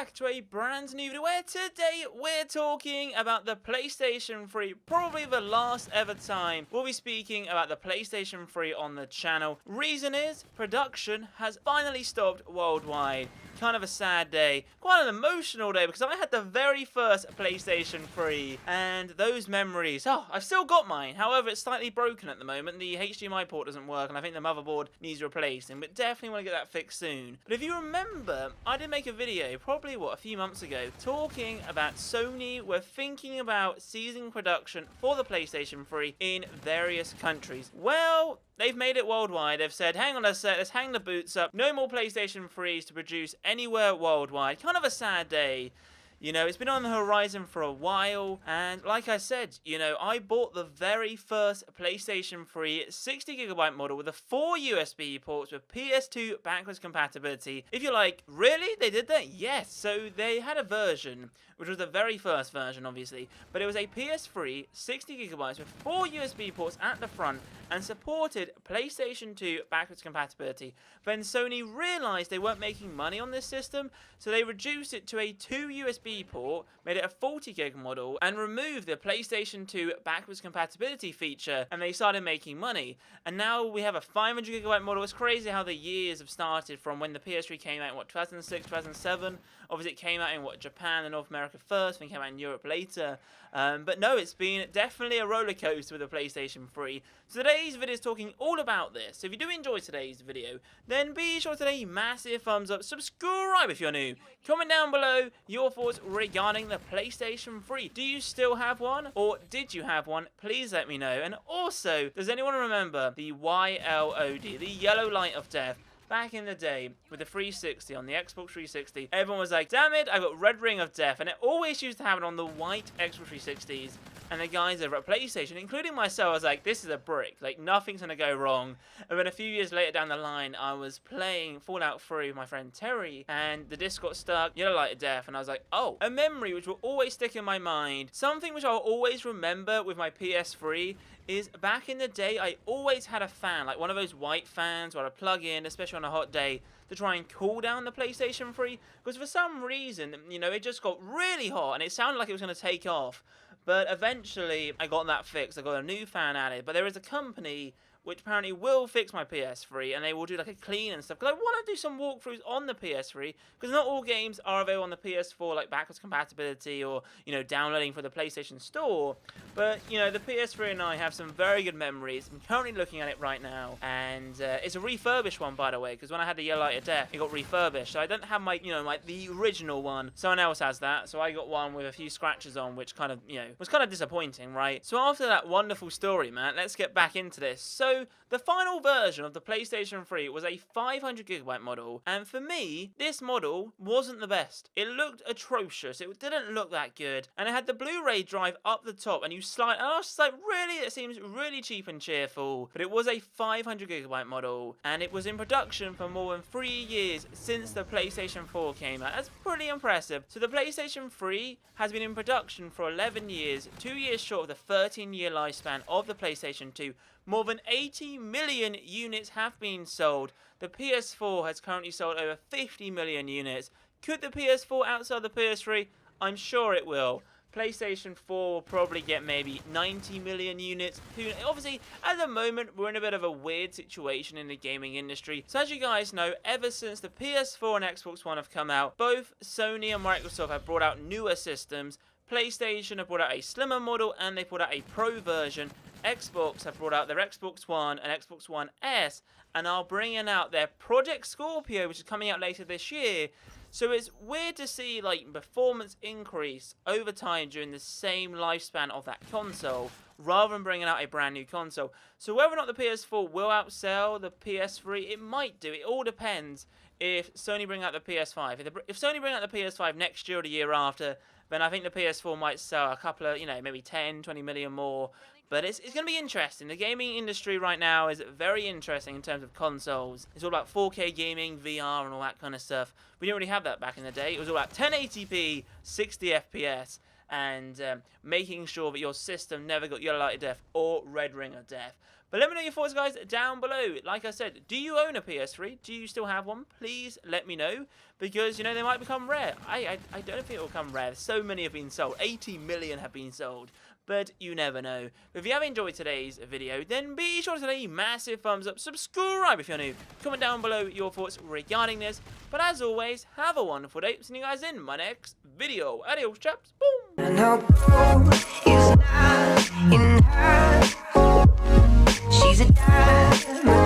back to a brand new video where today we're talking about the PlayStation 3, probably the last ever time we'll be speaking about the PlayStation 3 on the channel. Reason is, production has finally stopped worldwide. Kind of a sad day, quite an emotional day because I had the very first PlayStation 3 and those memories, I've still got mine, however it's slightly broken at the moment. The HDMI port doesn't work and I think the motherboard needs replacing, but definitely want to get that fixed soon. But if you remember, I did make a video, probably a few months ago, talking about Sony were thinking about ceasing production for the PlayStation 3 in various countries. Well, they've made it worldwide. They've said, hang on a sec, let's hang the boots up. No more PlayStation 3s to produce anywhere worldwide. Kind of a sad day. You know, it's been on the horizon for a while, and like I said, you know, I bought the very first PlayStation 3 60GB model with the 4 USB ports with PS2 backwards compatibility. If you're like, really? They did that? Yes. So they had a version, which was the very first version, obviously, but it was a PS3 60GB with 4 USB ports at the front and supported PlayStation 2 backwards compatibility. Then Sony realized they weren't making money on this system, so they reduced it to a 2 USB port, made it a 40GB model, and removed the PlayStation 2 backwards compatibility feature, and they started making money. And now we have a 500GB model. It's crazy how the years have started from when the PS3 came out in, 2006, 2007? Obviously, it came out in, Japan and North America first, then came out in Europe later. But no, it's been definitely a roller coaster with the PlayStation 3. So today's video is talking all about this. So if you do enjoy today's video, then be sure to leave a massive thumbs up, subscribe if you're new, comment down below your thoughts regarding the PlayStation 3. Do you still have one? Or did you have one? Please let me know. And also, does anyone remember the YLOD, the yellow light of death? Back in the day, with the 360 on the Xbox 360, everyone was like, damn it, I got Red Ring of Death, and it always used to happen on the white Xbox 360s, and the guys over at PlayStation, including myself, I was like, this is a brick, like, nothing's gonna go wrong. And then a few years later down the line, I was playing Fallout 3 with my friend Terry, and the disc got stuck, yellow light of death, and I was like, oh, a memory which will always stick in my mind, something which I'll always remember with my PS3, is back in the day, I always had a fan, like one of those white fans where I plug in, especially on a hot day, to try and cool down the PlayStation 3, because for some reason, you know, it just got really hot, and it sounded like it was going to take off, but eventually, I got that fixed, I got a new fan added, but there is a company which apparently will fix my PS3, and they will do like a clean and stuff, because I want to do some walkthroughs on the PS3, because not all games are available on the PS4, like backwards compatibility, or, you know, downloading for the PlayStation Store, but, you know, the PS3 and I have some very good memories. I'm currently looking at it right now, and it's a refurbished one, by the way, because when I had the Yellow Light of Death, it got refurbished, so I don't have my, you know, the original one. Someone else has that, so I got one with a few scratches on, which kind of, you know, was kind of disappointing, right? So after that wonderful story, man, let's get back into this. So the final version of the PlayStation 3 was a 500GB model, and for me, this model wasn't the best. It looked atrocious, it didn't look that good, and it had the Blu-ray drive up the top, and you slide, and I was just like, really? It seems really cheap and cheerful, but it was a 500GB model, and it was in production for more than 3 years since the PlayStation 4 came out. That's pretty impressive. So the PlayStation 3 has been in production for 11 years, 2 years short of the 13-year lifespan of the PlayStation 2. More than 80 million units have been sold. The PS4 has currently sold over 50 million units. Could the PS4 outsell the PS3? I'm sure it will. PlayStation 4 will probably get maybe 90 million units. Obviously, at the moment, we're in a bit of a weird situation in the gaming industry. So as you guys know, ever since the PS4 and Xbox One have come out, both Sony and Microsoft have brought out newer systems. PlayStation have brought out a slimmer model, and they brought out a Pro version. Xbox have brought out their Xbox One and Xbox One S, and are bringing out their Project Scorpio, which is coming out later this year. So it's weird to see, like, performance increase over time during the same lifespan of that console, rather than bringing out a brand new console. So whether or not the PS4 will outsell the PS3, it might do. It all depends if Sony bring out the PS5. If Sony bring out the PS5 next year or the year after, then I think the PS4 might sell a couple of, you know, maybe 10, 20 million more. But it's going to be interesting. The gaming industry right now is very interesting in terms of consoles. It's all about 4K gaming, VR, and all that kind of stuff. We didn't really have that back in the day. It was all about 1080p, 60 FPS, and making sure that your system never got Yellow Light of Death or Red Ring of Death. But let me know your thoughts, guys, down below. Like I said, do you own a PS3? Do you still have one? Please let me know, because, you know, they might become rare. I don't think it will come rare. So many have been sold. 80 million have been sold. But you never know. But if you have enjoyed today's video, then be sure to leave a massive thumbs up. Subscribe if you're new. Comment down below your thoughts regarding this. But as always, have a wonderful day. See you guys in my next video. Adios, chaps. Boom. And her goal is not in her. She's a diamond.